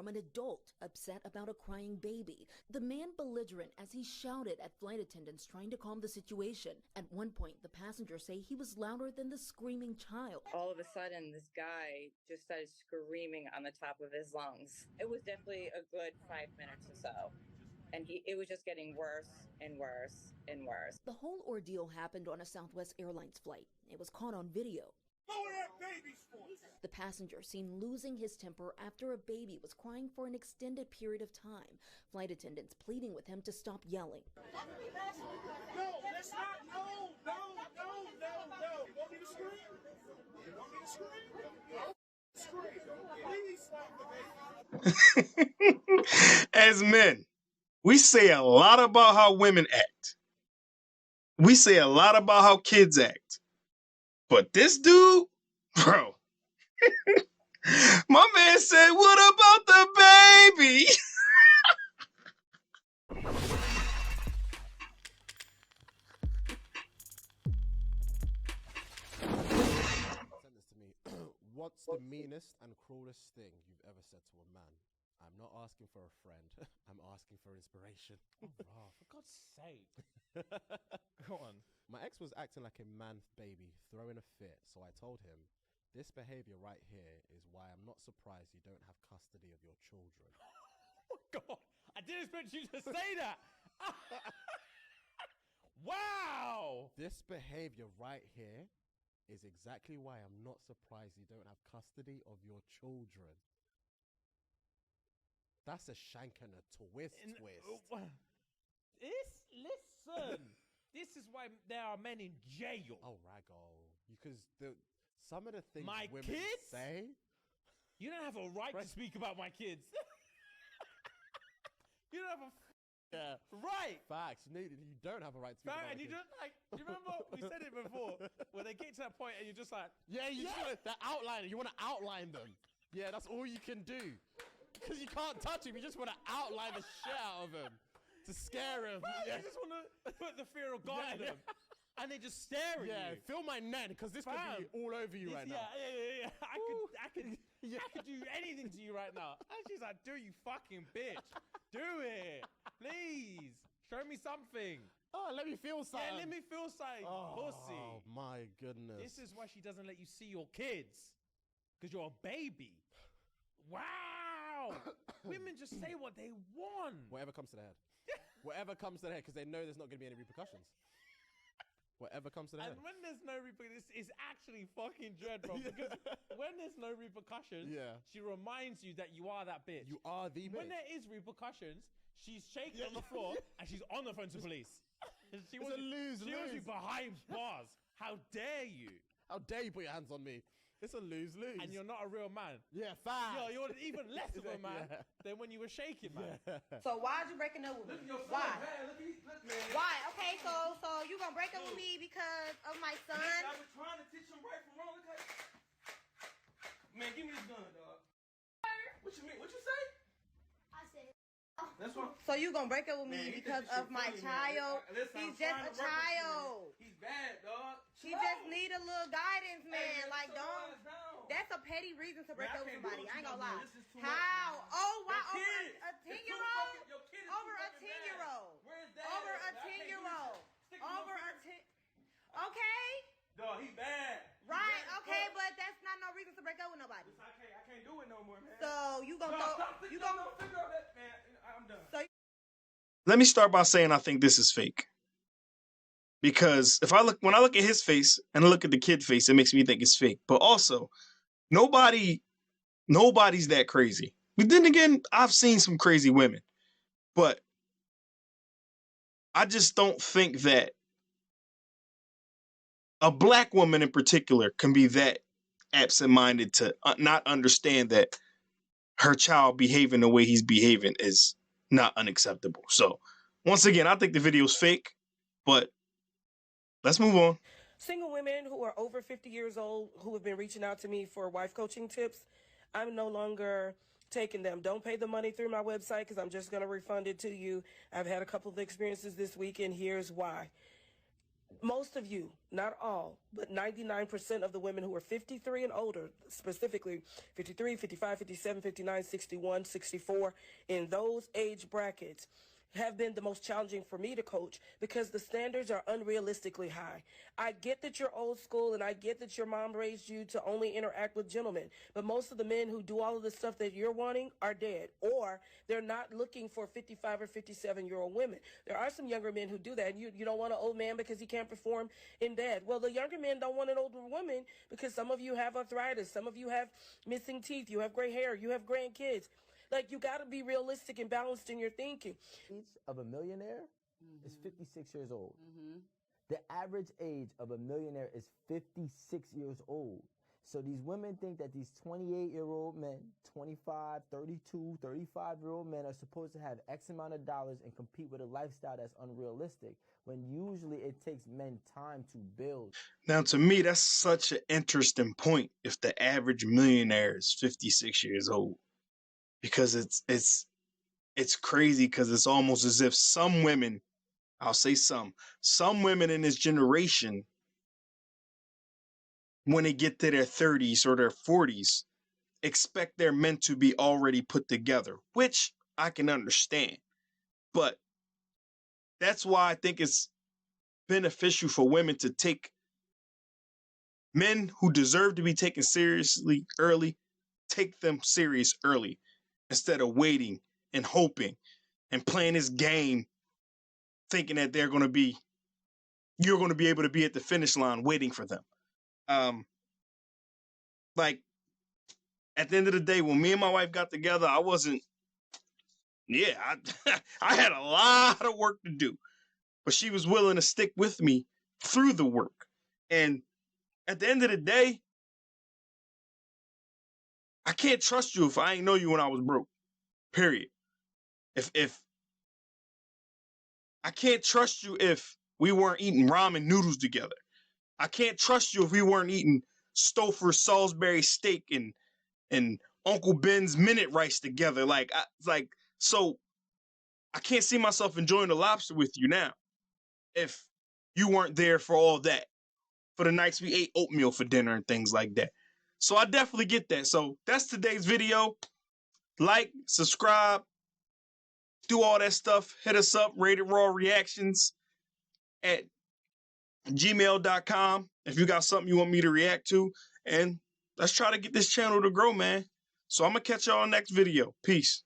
from an adult upset about a crying baby. The man belligerent as he shouted at flight attendants trying to calm the situation. At one point, the passengers say he was louder than the screaming child. All of a sudden, this guy just started screaming on the top of his lungs. It was definitely a good 5 minutes or so. And it was just getting worse and worse and worse. The whole ordeal happened on a Southwest Airlines flight. It was caught on video. The passenger seen losing his temper after a baby was crying for an extended period of time. Flight attendants pleading with him to stop yelling. No, that's not. No. You want me to scream? You want me to scream? Please stop the baby. As men, we say a lot about how women act. We say a lot about how kids act. But this dude, bro, my man said, what about the baby? Send this to me. What's the meanest and cruelest thing you've ever said to a man? I'm not asking for a friend. I'm asking for inspiration. Oh, for God's sake. Go on. My ex was acting like a man baby, throwing a fit, so I told him, this behavior right here is why I'm not surprised you don't have custody of your children. Oh, God. I didn't expect you to say that. Wow. This behavior right here is exactly why I'm not surprised you don't have custody of your children. That's a shank and a twist. Listen. This is why there are men in jail. Oh, raggo. Because some of the things My women kids? say. You don't have a right to speak about my kids. You don't have a right. Facts. You don't have a right to speak about And you kids. don't like. You remember we said it before, where they get to that point and you're just like, Yeah, you just want to outline it. You want to outline them. Yeah, that's all you can do. Because you can't touch him. You just want to outline the shit out of him to scare him. You just want to put the fear of God in them. And they just stare at you. Yeah, feel my neck, because this could be all over you right now. Yeah. I could do anything to you right now. And she's like, do you fucking bitch. Do it. Please. Show me something. Oh, let me feel something. Yeah, let me feel something. Pussy. Oh, my goodness. This is why she doesn't let you see your kids. Because you're a baby. Wow. Women just say what they want. Whatever comes to their head. Whatever comes to their head, because they know there's not going to be any repercussions. Whatever comes to their head. And when there's no repercussions, it's actually fucking dread, bro. Because when there's no repercussions, she reminds you that you are that bitch. You are the bitch. When there is repercussions, she's shaking on the floor and she's on the phone to police. She It's a lose-lose. She wants you behind bars. How dare you? How dare you put your hands on me? It's a lose-lose. And you're not a real man. Yeah, fast. You're even less of a man than when you were shaking, man. So why'd you breaking up with me? Why? Why? Okay, so you gonna break up with me because of my son? I was trying to teach him right from wrong. Okay. Man, give me this gun, dog. What you mean? What you say? I said. That's what. So you gonna break up with me because of my child? He's just a child. He's bad, dog. He just need a little guidance, man. Like, don't. That's a petty reason to break up with somebody. I ain't gonna lie. How? Oh, why? Over a 10-year-old? Over a 10-year-old. Over a 10-year-old. Over a 10. Okay. Dog, he bad. Right. Okay, but that's not no reason to break up with nobody. I can't do it no more, man. So you gonna figure out that, man. I'm done. So. Let me start by saying I think this is fake. Because when I look at his face and I look at the kid face, it makes me think it's fake. But also, nobody's that crazy. But then again, I've seen some crazy women. But I just don't think that a black woman in particular can be that absent-minded to not understand that her child behaving the way he's behaving is not unacceptable. So, once again, I think the video's fake, but let's move on. Single women who are over 50 years old who have been reaching out to me for wife coaching tips, I'm no longer taking them. Don't pay the money through my website because I'm just going to refund it to you. I've had a couple of experiences this week, and here's why. most of you, not all, but 99% of the women who are 53 and older, specifically 53, 55, 57, 59, 61, 64, in those age brackets, have been the most challenging for me to coach because the standards are unrealistically high. I get that you're old school and I get that your mom raised you to only interact with gentlemen, but most of the men who do all of the stuff that you're wanting are dead, or they're not looking for 55 or 57-year-old women. There are some younger men who do that. You don't want an old man because he can't perform in bed. Well, the younger men don't want an older woman because some of you have arthritis, some of you have missing teeth, you have gray hair, you have grandkids. Like, you got to be realistic and balanced in your thinking. Age of a millionaire is 56 years old. The average age of a millionaire is 56 years old. So these women think that these 28-year-old men, 25, 32, 35-year-old men are supposed to have X amount of dollars and compete with a lifestyle that's unrealistic, when usually it takes men time to build. Now, to me, that's such an interesting point if the average millionaire is 56 years old. Because it's crazy, because it's almost as if some women, I'll say some women in this generation, when they get to their 30s or their 40s, expect their men to be already put together, which I can understand. But that's why I think it's beneficial for women to take men who deserve to be taken seriously early, take them serious early, instead of waiting and hoping and playing this game, thinking that you're going to be able to be at the finish line waiting for them. Like, at the end of the day, when me and my wife got together, I had a lot of work to do, but she was willing to stick with me through the work. And at the end of the day, I can't trust you if I ain't know you when I was broke. Period. If I can't trust you if we weren't eating ramen noodles together. I can't trust you if we weren't eating Stouffer Salisbury steak and Uncle Ben's minute rice together. So I can't see myself enjoying the lobster with you now if you weren't there for all that, for the nights we ate oatmeal for dinner and things like that. So I definitely get that. So that's today's video. Like, subscribe, do all that stuff. Hit us up, Rated Raw Reactions at gmail.com if you got something you want me to react to. And let's try to get this channel to grow, man. So I'm going to catch y'all next video. Peace.